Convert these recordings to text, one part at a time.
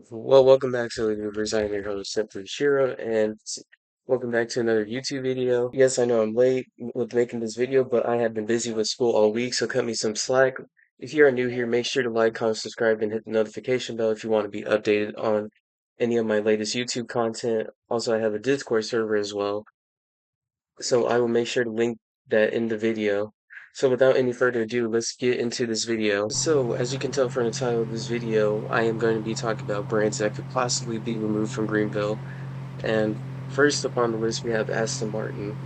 Well, welcome back to the Universe. I am your host, Simply Shira, and welcome back to another YouTube video. Yes, I know I'm late with making this video, but I have been busy with school all week, so cut me some slack. If you are new here, make sure to like, comment, subscribe, and hit the notification bell if you want to be updated on any of my latest YouTube content. Also, I have a Discord server as well, so I will make sure to link that in the video. So without any further ado, let's get into this video. So as you can tell from the title of this video, I am going to be talking about brands that could possibly be removed from Greenville. And first up on the list, we have Aston Martin.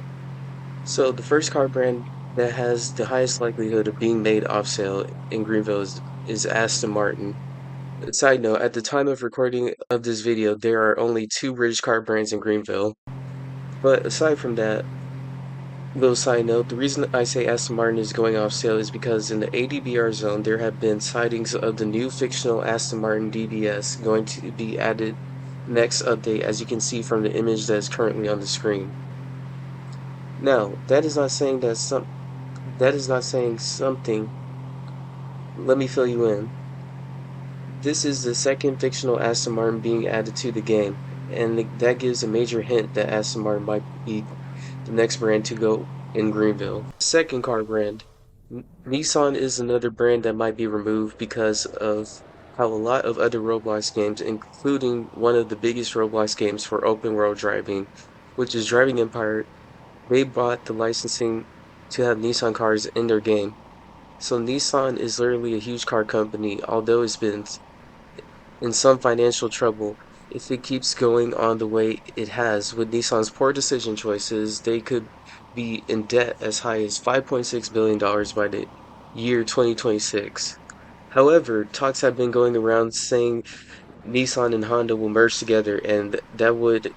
So the first car brand that has the highest likelihood of being made off sale in Greenville is Aston Martin. Side note, at the time of recording of this video, there are only two British car brands in Greenville. But aside from that, little side note, the reason I say Aston Martin is going off sale is because in the ADBR zone, there have been sightings of the new fictional Aston Martin DBS going to be added next update, as you can see from the image that is currently on the screen. Now, that is not saying something. Let me fill you in. This is the second fictional Aston Martin being added to the game, and that gives a major hint that Aston Martin might be the next brand to go in Greenville. Second car brand. Nissan is another brand that might be removed because of how a lot of other Roblox games, including one of the biggest Roblox games for open world driving, which is Driving Empire, they bought the licensing to have Nissan cars in their game. So Nissan is literally a huge car company, although it's been in some financial trouble. If it keeps going on the way it has with Nissan's poor decision choices, they could be in debt as high as $5.6 billion by the year 2026. However, talks have been going around saying Nissan and Honda will merge together and that would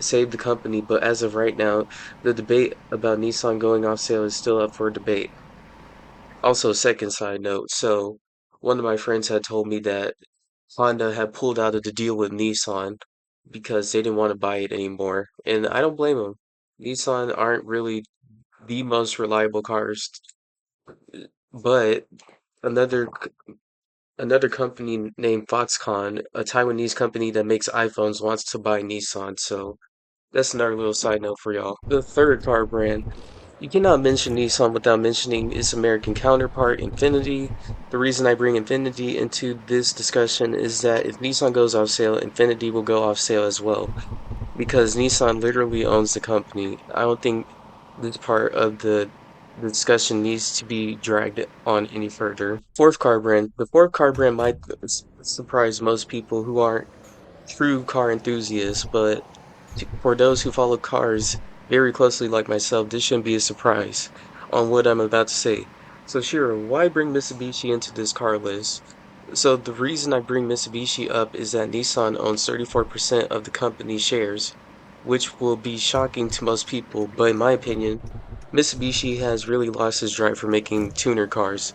save the company, but as of right now, the debate about Nissan going off sale is still up for debate. Also, second side note, so one of my friends had told me that Honda had pulled out of the deal with Nissan because they didn't want to buy it anymore. And I don't blame them. Nissan aren't really the most reliable cars, but another another company named Foxconn, a Taiwanese company that makes iPhones, wants to buy Nissan. So that's another little side note for y'all. The third car brand. You cannot mention Nissan without mentioning its American counterpart, Infiniti. The reason I bring Infiniti into this discussion is that if Nissan goes off sale, Infiniti will go off sale as well, because Nissan literally owns the company. I don't think this part of the discussion needs to be dragged on any further. Fourth car brand. The fourth car brand might surprise most people who aren't true car enthusiasts, but for those who follow cars very closely like myself, this shouldn't be a surprise on what I'm about to say. So Shira, why bring Mitsubishi into this car list? So the reason I bring Mitsubishi up is that Nissan owns 34% of the company's shares, which will be shocking to most people, but in my opinion, Mitsubishi has really lost his drive for making tuner cars.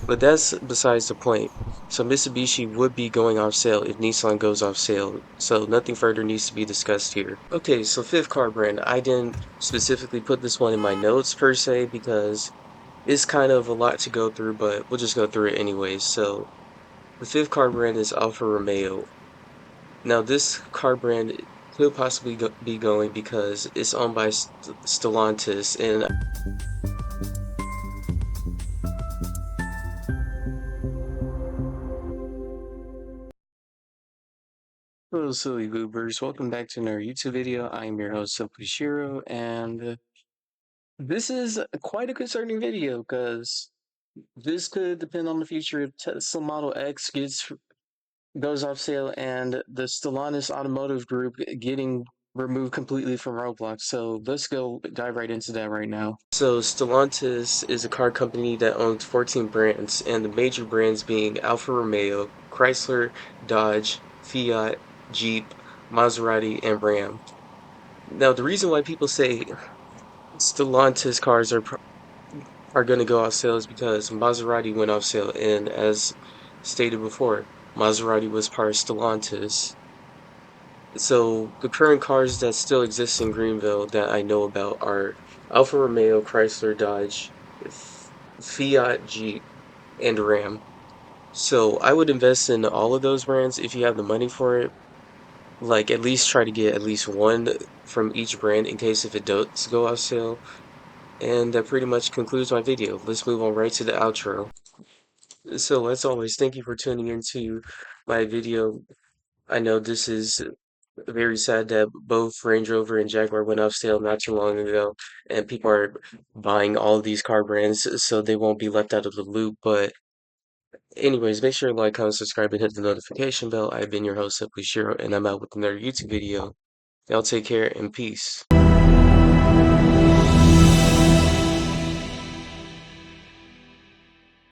But that's besides the point. So Mitsubishi would be going off sale if Nissan goes off sale, so nothing further needs to be discussed here. Okay, so fifth car brand. I didn't specifically put this one in my notes per se because it's kind of a lot to go through, but we'll just go through it anyways. So the fifth car brand is Alfa Romeo. Now this car brand could possibly be going because it's owned by Stellantis, and hello, silly goobers. Welcome back to another YouTube video. I am your host, Simply Shiro, and this is quite a concerning video because this could depend on the future if Tesla Model X goes off sale and the Stellantis Automotive Group getting removed completely from Roblox. So let's go dive right into that right now. So Stellantis is a car company that owns 14 brands, and the major brands being Alfa Romeo, Chrysler, Dodge, Fiat, Jeep, Maserati, and Ram. Now, the reason why people say Stellantis cars are going to go off sale is because Maserati went off sale, and as stated before, Maserati was part of Stellantis. So the current cars that still exist in Greenville that I know about are Alfa Romeo, Chrysler, Dodge, Fiat, Jeep. and Ram. So I would invest in all of those brands if you have the money for it. Like at least try to get at least one from each brand in case if it does go off sale. And that pretty much concludes my video. Let's move on right to the outro. So as always, thank you for tuning into my video. I know this is very sad that both Range Rover and Jaguar went off sale not too long ago, and people are buying all of these car brands so they won't be left out of the loop. But anyways, make sure to like, comment, subscribe, and hit the notification bell. I've been your host, Simply Shiro, and I'm out with another YouTube video. Y'all take care and peace.